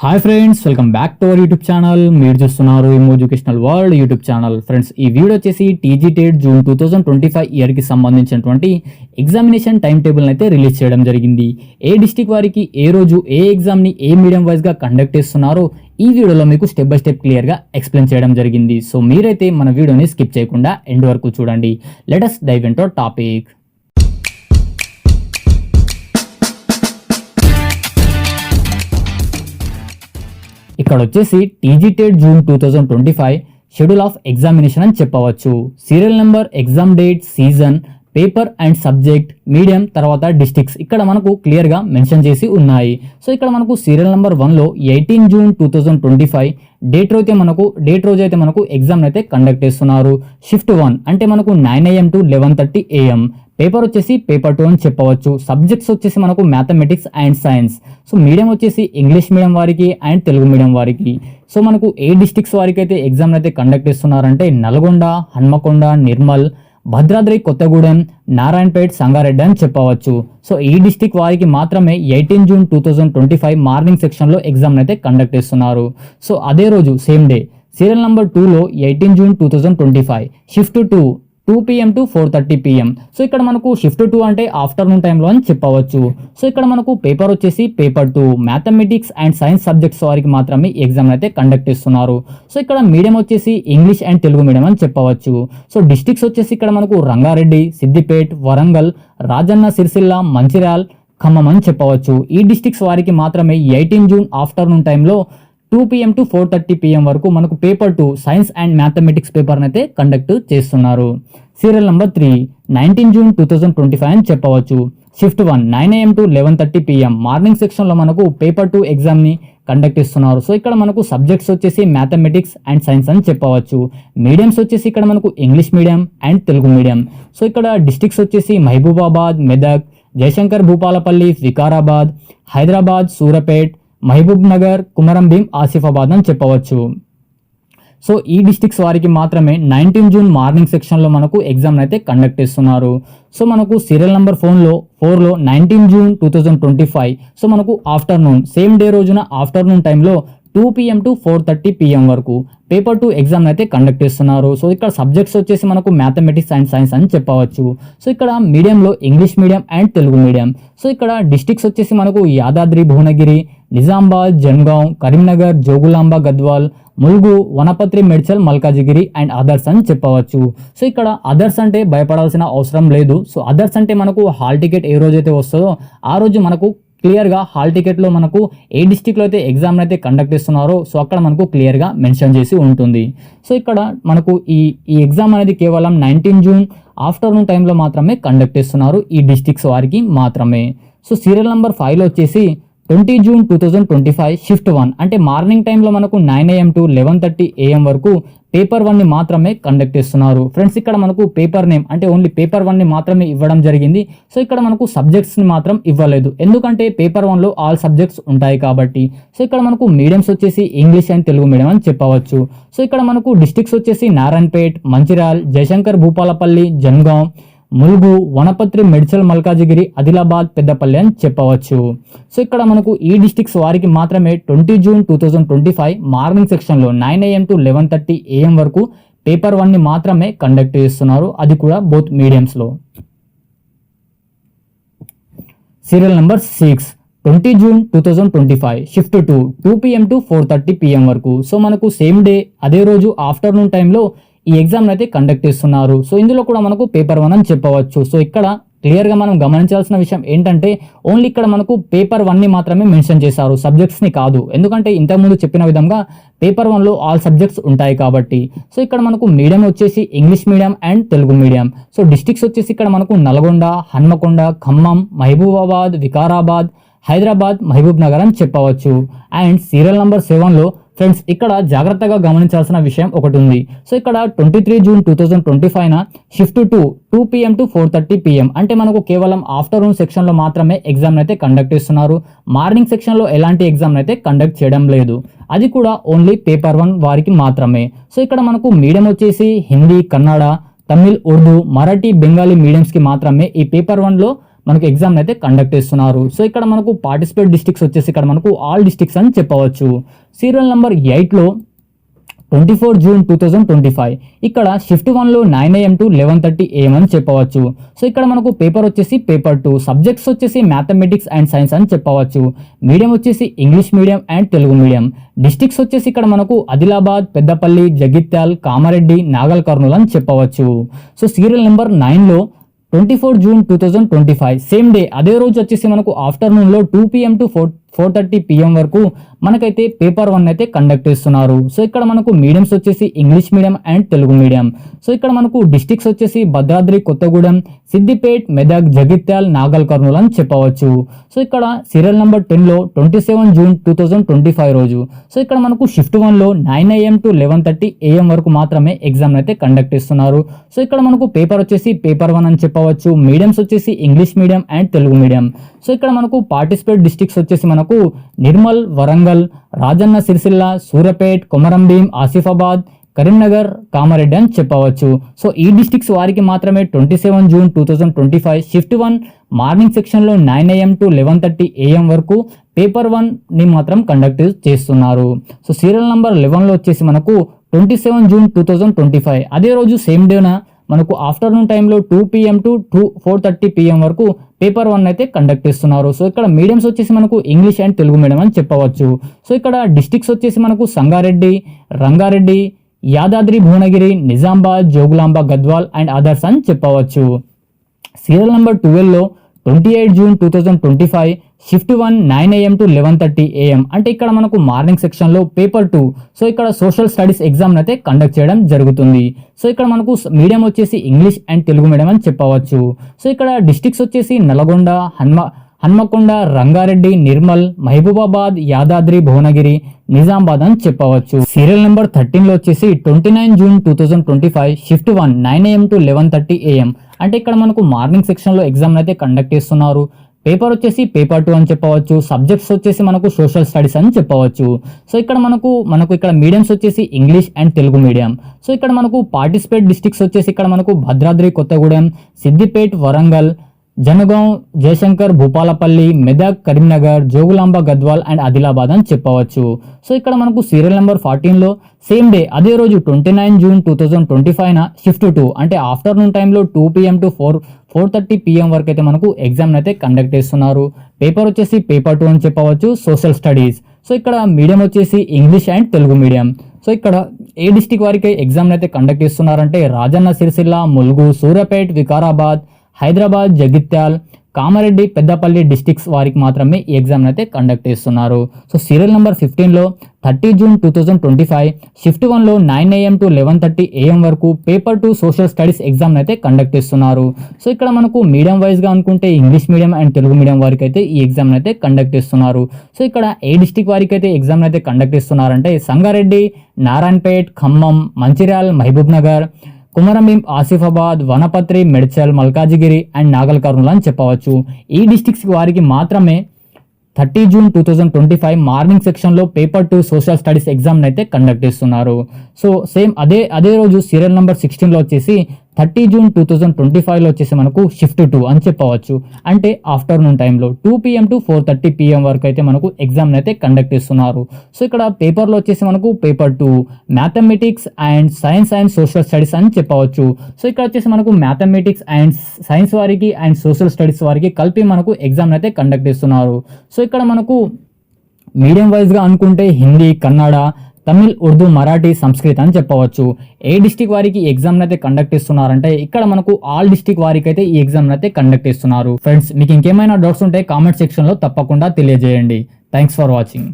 Hi friends, welcome back to our YouTube channel. మీరు చూస్తున్నారు educational world YouTube channel. Friends, ఈ video వచ్చేసి TG TET June 2025 ఇయర్కి సంబంధించినటువంటి ఎగ్జామినేషన్ టైం టేబుల్ అయితే రిలీజ్ చేయడం జరిగింది. ఏ డిస్టిక్ వారికి ఏ రోజు ఏ ఎగ్జామ్ని ఏ మీడియం వైజ్గా కండక్ట్ చేస్తున్నారో ఈ వీడియోలో మీకు స్టెప్ బై స్టెప్ క్లియర్గా ఎక్స్ప్లెయిన్ చేయడం జరిగింది. సో మీరైతే మన వీడియోని స్కిప్ చేయకుండా ఎండ్ వరకు చూడండి. Let us dive into topic. ఇక్కడ వచ్చేసి TG TET June 2025 schedule of examination అని చెప్పవచ్చు. Serial number, exam date, season, paper and subject, medium, తర్వాత డిస్ట్రిక్ట్స్ ఇక్కడ మనకు క్లియర్గా మెన్షన్ చేసి ఉన్నాయి. సో ఇక్కడ మనకు సీరియల్ నెంబర్ 1లో 18 జూన్ 2025 డేట్ రోజు అయితే మనకు ఎగ్జామ్ అయితే కండక్ట్ చేస్తున్నారు. షిఫ్ట్ 1 అంటే మనకు 9 AM to 11:30 AM. పేపర్ వచ్చేసి పేపర్ 2 అని చెప్పవచ్చు. సబ్జెక్ట్స్ వచ్చేసి మనకు mathematics and science. So medium వచ్చేసి ఇంగ్లీష్ మీడియం వారికి అండ్ తెలుగు మీడియం వారికి. సో మనకు ఏ డిస్ట్రిక్ట్స్ వారికి అయితే ఎగ్జామ్ అయితే కండక్ట్ చేస్తున్నారంటే నల్గొండ, హన్మకొండ, నిర్మల్, భద్రాద్రి కొత్తగూడెం, నారాయణపేట్, సంగారెడ్డి అని చెప్పవచ్చు. సో ఈ డిస్టిక్ వారికి మాత్రమే 18 జూన్ 2025 మార్నింగ్ సెక్షన్లో ఎగ్జామ్ అయితే కండక్ట్ చేస్తున్నారు. సో అదే రోజు సేమ్ డే సీరియల్ నెంబర్ 2లో 18 June 2025 shift 2 PM to 4:30 PM. So ఇక్కడ మనకు షిఫ్ట్ 2 అంటే ఆఫ్టర్నూన్ టైంలో అని చెప్పవచ్చు. సో ఇక్కడ మనకు పేపర్ వచ్చేసి paper 2 mathematics and science subjects వారికి మాత్రమే ఎగ్జామ్ అయితే కండక్ట్ చేస్తున్నారు. సో ఇక్కడ మీడియం వచ్చేసి ఇంగ్లీష్ అండ్ తెలుగు మీడియం అని చెప్పవచ్చు. సో డిస్ట్రిక్ట్స్ వచ్చేసి ఇక్కడ మనకు రంగారెడ్డి, సిద్దిపేట్, వరంగల్, రాజన్న సిరిసిల్ల, మంచిర్యాల్, ఖమ్మం అని చెప్పవచ్చు. ఈ డిస్ట్రిక్ట్స్ వారికి మాత్రమే 18 జూన్ ఆఫ్టర్నూన్ టైంలో 2 PM to 4:30 PM వరకు మనకు పేపర్ 2 సైన్స్ అండ్ మ్యాథమెటిక్స్ పేపర్ని అయితే కండక్ట్ చేస్తున్నారు. సీరియల్ నెంబర్ 3 19 జూన్ 2025 అని చెప్పవచ్చు. Shift 1 9 AM to 11:30 PM morning సెక్షన్లో మనకు పేపర్ 2 ఎగ్జామ్ని కండక్ట్ చేస్తున్నారు. సో ఇక్కడ మనకు సబ్జెక్ట్స్ వచ్చేసి మ్యాథమెటిక్స్ అండ్ సైన్స్ అని చెప్పవచ్చు. మీడియంస్ వచ్చేసి ఇక్కడ మనకు English medium and Telugu medium. So ఇక్కడ డిస్ట్రిక్ట్స్ వచ్చేసి మహబూబాబాద్, మెదక్, జయశంకర్ భూపాలపల్లి, వికారాబాద్, హైదరాబాద్, సూరపేట్, మహబూబ్ నగర్, కుమరం భీం, ఆసిఫాబాద్ అని చెప్పవచ్చు. సో ఈ డిస్ట్రిక్ట్స్ వారికి మాత్రమే 19 జూన్ మార్నింగ్ సెక్షన్లో మనకు ఎగ్జామ్ అయితే కండక్ట్ చేస్తున్నారు. సో మనకు సీరియల్ నెంబర్ 4లో 19 జూన్ 2025 సో మనకు ఆఫ్టర్నూన్ సేమ్ డే రోజున ఆఫ్టర్నూన్ టైంలో 2 PM to 4:30 PM వరకు పేపర్ 2 ఎగ్జామ్ అయితే కండక్ట్ చేస్తున్నారు. సో ఇక్కడ సబ్జెక్ట్స్ వచ్చేసి మనకు మ్యాథమెటిక్స్ అండ్ సైన్స్ అని చెప్పవచ్చు. సో ఇక్కడ మీడియంలో English medium and Telugu medium. So ఇక్కడ డిస్ట్రిక్ట్స్ వచ్చేసి మనకు యాదాద్రి భువనగిరి, నిజామాబాద్, జన్గాం, కరీంనగర్, జోగులాంబ, గద్వాల్, ములుగు, వనపత్రి, మేడ్చల్, మల్కాజిగిరి అండ్ అదర్స్ అని చెప్పవచ్చు. సో ఇక్కడ అదర్స్ అంటే భయపడాల్సిన అవసరం లేదు. సో అదర్స్ అంటే మనకు హాల్ టికెట్ ఏ రోజైతే వస్తుందో ఆ రోజు మనకు క్లియర్గా హాల్ టికెట్లో మనకు ఏ డిస్టిక్లో అయితే ఎగ్జామ్ అయితే కండక్ట్ చేస్తున్నారో సో అక్కడ మనకు క్లియర్గా మెన్షన్ చేసి ఉంటుంది. సో ఇక్కడ మనకు ఈ ఎగ్జామ్ అనేది కేవలం 19 జూన్ ఆఫ్టర్నూన్ టైంలో మాత్రమే కండక్ట్ చేస్తున్నారు ఈ డిస్టిక్స్ వారికి మాత్రమే. సో సీరియల్ నెంబర్ 5లో వచ్చేసి 20 జూన్ 2025 షిఫ్ట్ 1 అంటే మార్నింగ్ టైంలో మనకు 9 AM to 11:30 AM వరకు పేపర్ 1ని మాత్రమే కండక్ట్ చేస్తున్నారు. ఫ్రెండ్స్, ఇక్కడ మనకు పేపర్ నేమ్ అంటే ఓన్లీ పేపర్ 1ని మాత్రమే ఇవ్వడం జరిగింది. సో ఇక్కడ మనకు సబ్జెక్ట్స్ని మాత్రం ఇవ్వలేదు, ఎందుకంటే పేపర్ 1లో ఆల్ సబ్జెక్ట్స్ ఉంటాయి కాబట్టి. సో ఇక్కడ మనకు మీడియంస్ వచ్చేసి ఇంగ్లీష్ అండ్ తెలుగు మీడియం అని చెప్పవచ్చు. సో ఇక్కడ మనకు డిస్ట్రిక్ట్స్ వచ్చేసి నారాయణపేట్, మంచిర్యాల్, జయశంకర్ భూపాలపల్లి, జన్గాం, ములుగు, వనపత్రి, మేడ్చల్, మల్కాజిగిరి, ఆదిలాబాద్, పెద్దపల్లి అని చెప్పవచ్చు. సో ఇక్కడ మనకు ఈ డిస్ట్రిక్ట్స్ వారికి మాత్రమే 20 జూన్ 2025 మార్నింగ్ సెక్షన్లో 9 AM to 11:30 AM వరకు పేపర్ 1ని మాత్రమే కండక్ట్ చేస్తున్నారు, అది కూడా బోత్ మీడియంస్లో. Serial number 6 20 June 2025 shift 2 PM to 4:30 PM వరకు. సో మనకు సేమ్ డే అదే రోజు ఆఫ్టర్నూన్ టైంలో ఈ ఎగ్జామ్ అయితే కండక్ట్ చేస్తున్నారు. సో ఇందులో కూడా మనకు పేపర్ 1 అని చెప్పవచ్చు. సో ఇక్కడ క్లియర్గా మనం గమనించాల్సిన విషయం ఏంటంటే ఓన్లీ ఇక్కడ మనకు పేపర్ 1ని మాత్రమే మెన్షన్ చేశారు, సబ్జెక్ట్స్ని కాదు. ఎందుకంటే ఇంతకుముందు చెప్పిన విధంగా పేపర్ 1లో ఆల్ సబ్జెక్ట్స్ ఉంటాయి కాబట్టి. సో ఇక్కడ మనకు మీడియం వచ్చేసి English medium and Telugu medium. So districts వచ్చేసి ఇక్కడ మనకు నల్గొండ, హన్మకొండ, ఖమ్మం, మహబూబాబాద్, వికారాబాద్, హైదరాబాద్, మహబూబ్ నగర్ అని చెప్పవచ్చు. అండ్ సీరియల్ నెంబర్ 7లో ఫ్రెండ్స్ ఇక్కడ జాగ్రత్తగా గమనించాల్సిన విషయం ఒకటి ఉంది. సో ఇక్కడ 23 June 2025 shift 2 PM to 4:30 PM అంటే మనకు కేవలం ఆఫ్టర్నూన్ సెక్షన్లో మాత్రమే ఎగ్జామ్ అయితే కండక్ట్ చేస్తున్నారు. మార్నింగ్ సెక్షన్లో ఎలాంటి ఎగ్జామ్ అయితే కండక్ట్ చేయడం లేదు, అది కూడా ఓన్లీ పేపర్ 1 వారికి మాత్రమే. సో ఇక్కడ మనకు మీడియం వచ్చేసి హిందీ, కన్నడ, తమిళ్, ఉర్దూ, మరాఠీ, బెంగాలీ మీడియంస్కి మాత్రమే ఈ పేపర్ 1లో మనకు ఎగ్జామ్ అయితే కండక్ట్ చేస్తున్నారు. సో ఇక్కడ మనకు పార్టిసిపేట్ డిస్ట్రిక్ట్స్ వచ్చేసి ఇక్కడ మనకు ఆల్ డిస్ట్రిక్ట్స్ అని చెప్పవచ్చు. సీరియల్ నెంబర్ 8లో 24 జూన్ 2025 ఇక్కడ షిఫ్ట్ 1లో 9 AM to 11:30 AM అని చెప్పవచ్చు. సో ఇక్కడ మనకు పేపర్ వచ్చేసి పేపర్ 2, సబ్జెక్ట్స్ వచ్చేసి మ్యాథమెటిక్స్ అండ్ సైన్స్ అని చెప్పవచ్చు. మీడియం వచ్చేసి English medium and Telugu medium. Districts వచ్చేసి ఇక్కడ మనకు ఆదిలాబాద్, పెద్దపల్లి, జగిత్యాల్, కామారెడ్డి, నాగల్ కర్నూల్ అని చెప్పవచ్చు. సో సీరియల్ నెంబర్ 9లో 24 జూన్ 2025 సేమ్ డే అదే రోజు వచ్చేసి మనకు ఆఫ్టర్నూన్లో 2 PM to 4:30 PM వరకు మనకైతే పేపర్ 1 అయితే కండక్ట్ చేస్తున్నారు. సో ఇక్కడ మనకు మీడియంస్ వచ్చేసి English medium and Telugu medium. So ఇక్కడ మనకు డిస్ట్రిక్ట్స్ వచ్చేసి భద్రాద్రి కొత్తగూడెం, సిద్దిపేట్, మెదక్, జగిత్యాల్, నాగల్ కర్నూల్ అని చెప్పవచ్చు. సో ఇక్కడ సీరియల్ నెంబర్ 10లో 27 జూన్ 2025 రోజు. సో ఇక్కడ మనకు షిఫ్ట్ 1లో 9 AM to 11:30 AM వరకు మాత్రమే ఎగ్జామ్ అయితే కండక్ట్ చేస్తున్నారు. సో ఇక్కడ మనకు పేపర్ వచ్చేసి పేపర్ 1 అని చెప్పవచ్చు. మీడియంస్ వచ్చేసి English medium and Telugu medium. So ఇక్కడ మనకు పార్టిసిపేట్ డిస్ట్రిక్ట్స్ వచ్చేసి మనకు నిర్మల్, వరంగల్, రాజన్న సిరిసిల్ల, సూర్యాపేట్, కొమరంభీం, ఆసిఫాబాద్, కరీంనగర్, కామారెడ్డి అని చెప్పవచ్చు. సో ఈ డిస్ట్రిక్ట్స్ వారికి మాత్రమే 27 జూన్ 2025 షిఫ్ట్ 1 మార్నింగ్ సెక్షన్లో 9 AM to 11:30 AM వరకు పేపర్ 1ని మాత్రం కండక్ట్ చేస్తున్నారు. సో సీరియల్ నెంబర్ 11లో వచ్చేసి మనకు 27 జూన్ 2025 అదే రోజు సేమ్ డేన మనకు ఆఫ్టర్నూన్ టైంలో 2 PM to 4:30 PM వరకు పేపర్ 1 అయితే కండక్ట్ చేస్తున్నారు. సో ఇక్కడ మీడియంస్ వచ్చేసి మనకు ఇంగ్లీష్ అండ్ తెలుగు మీడియం అని చెప్పవచ్చు. సో ఇక్కడ డిస్ట్రిక్ట్స్ వచ్చేసి మనకు సంగారెడ్డి, రంగారెడ్డి, యాదాద్రి భువనగిరి, నిజామాబాద్, జోగులాంబ, గద్వాల్ అండ్ అదర్స్ అని చెప్పవచ్చు. సీరియల్ నెంబర్ 12లో 28 June 2025 shift 1 9 AM to 11:30 AM అంటే ఇక్కడ మనకు మార్నింగ్ సెక్షన్లో పేపర్ 2. సో ఇక్కడ సోషల్ స్టడీస్ ఎగ్జామ్ అయితే కండక్ట్ చేయడం జరుగుతుంది. సో ఇక్కడ మనకు మీడియం వచ్చేసి ఇంగ్లీష్ అండ్ తెలుగు మీడియం అని చెప్పవచ్చు. సో ఇక్కడ డిస్ట్రిక్ట్స్ వచ్చేసి నల్గొండ, హన్మకొండ, రంగారెడ్డి, నిర్మల్, మహబూబాబాద్, యాదాద్రి భువనగిరి, నిజామాబాద్ అని చెప్పవచ్చు. సీరియల్ నెంబర్ 13లో వచ్చేసి 29 June 2025 shift 1 9 AM to 11:30 AM అంటే ఇక్కడ మనకు మార్నింగ్ సెక్షన్లో ఎగ్జామ్ అయితే కండక్ట్ చేస్తున్నారు. పేపర్ వచ్చేసి పేపర్ 2 అని చెప్పవచ్చు. సబ్జెక్ట్స్ వచ్చేసి మనకు సోషల్ స్టడీస్ అని చెప్పవచ్చు. సో ఇక్కడ మనకు ఇక్కడ మీడియంస్ వచ్చేసి English and Telugu medium. So ఇక్కడ మనకు పార్టిసిపేట్ డిస్ట్రిక్ట్స్ వచ్చేసి ఇక్కడ మనకు భద్రాద్రి కొత్తగూడెం, సిద్దిపేట్, వరంగల్, జనగాం, జయశంకర్, భూపాలపల్లి, మెదక్, కరీంనగర్, జోగులాంబ, గద్వాల్ అండ్ ఆదిలాబాద్ అని చెప్పవచ్చు. సో ఇక్కడ మనకు సీరియల్ నెంబర్ 14లో సేమ్ డే అదే రోజు 29 జూన్ 2025 షిఫ్ట్ 2 అంటే ఆఫ్టర్నూన్ టైంలో 2 PM to 4:30 PM వరకు అయితే మనకు ఎగ్జామ్ అయితే కండక్ట్ చేస్తున్నారు. పేపర్ వచ్చేసి పేపర్ 2 అని చెప్పవచ్చు, సోషల్ స్టడీస్. సో ఇక్కడ మీడియం వచ్చేసి English and Telugu medium. So ఇక్కడ ఏ డిస్టిక్ వారికి ఎగ్జామ్ అయితే కండక్ట్ చేస్తున్నారంటే రాజన్న సిరిసిల్ల, ములుగు, సూర్యాపేట్, వికారాబాద్, హైదరాబాద్, జగిత్యాల్, కామారెడ్డి, పెద్దపల్లి డిస్ట్రిక్ట్స్ వారికి మాత్రమే ఈ ఎగ్జామ్ అయితే కండక్ట్ చేస్తున్నారు. సో సీరియల్ నెంబర్ 15లో 30 జూన్ 2025 షిఫ్ట్ 1లో 9 AM to 11:30 AM వరకు పేపర్ 2 సోషల్ స్టడీస్ ఎగ్జామ్ అయితే కండక్ట్ చేస్తున్నారు. సో ఇక్కడ మనకు మీడియం వైజ్గా అనుకుంటే English medium and Telugu medium వారికి అయితే ఈ ఎగ్జామ్ అయితే కండక్ట్ చేస్తున్నారు. సో ఇక్కడ ఏ డిస్ట్రిక్ట్ వారికి అయితే ఎగ్జామ్ అయితే కండక్ట్ చేస్తున్నారంటే సంగారెడ్డి, నారాయణపేట్, ఖమ్మం, మంచిర్యాల్, మహబూబ్ నగర్, కుమరంభీం, ఆసిఫాబాద్, వనపత్రి, మెడ్చల్, మల్కాజిగిరి అండ్ నాగల్ కర్నూల్ అని చెప్పవచ్చు. ఈ డిస్ట్రిక్ట్స్ వారికి మాత్రమే 30 జూన్ 2025 మార్నింగ్ సెక్షన్లో పేపర్ 2 సోషల్ స్టడీస్ ఎగ్జామ్ అయితే కండక్ట్ చేస్తున్నారు. సో సేమ్ అదే రోజు సీరియల్ నెంబర్ 16లో వచ్చేసి 30 జూన్ 2025లో వచ్చేసి మనకు షిఫ్ట్ 2 అని చెప్పవచ్చు. అంటే ఆఫ్టర్నూన్ టైంలో 2 PM to 4:30 PM వరకు అయితే మనకు ఎగ్జామ్ అయితే కండక్ట్ చేస్తున్నారు. సో ఇక్కడ పేపర్లో వచ్చేసి మనకు paper 2 mathematics and science and social studies అని చెప్పవచ్చు. సో ఇక్కడ వచ్చేసి మనకు మ్యాథమెటిక్స్ అండ్ సైన్స్ వారికి అండ్ సోషల్ స్టడీస్ వారికి కలిపి మనకు ఎగ్జామ్ అయితే కండక్ట్ చేస్తున్నారు. సో ఇక్కడ మనకు మీడియం వైజ్గా అనుకుంటే హిందీ, కన్నడ, తమిళ్, ఉర్దూ, మరాఠీ, సంస్కృత్ అని చెప్పవచ్చు. ఏ డిస్టిక్ వారికి ఎగ్జామ్ అయితే కండక్ట్ చేస్తున్నారంటే ఇక్కడ మనకు ఆల్ డిస్టిక్ వారికి అయితే ఈ ఎగ్జామ్ అయితే కండక్ట్ చేస్తున్నారు. ఫ్రెండ్స్, మీకు ఇంకేమైనా డౌట్స్ ఉంటే కామెంట్ సెక్షన్లో తప్పకుండా తెలియజేయండి. Thanks for watching.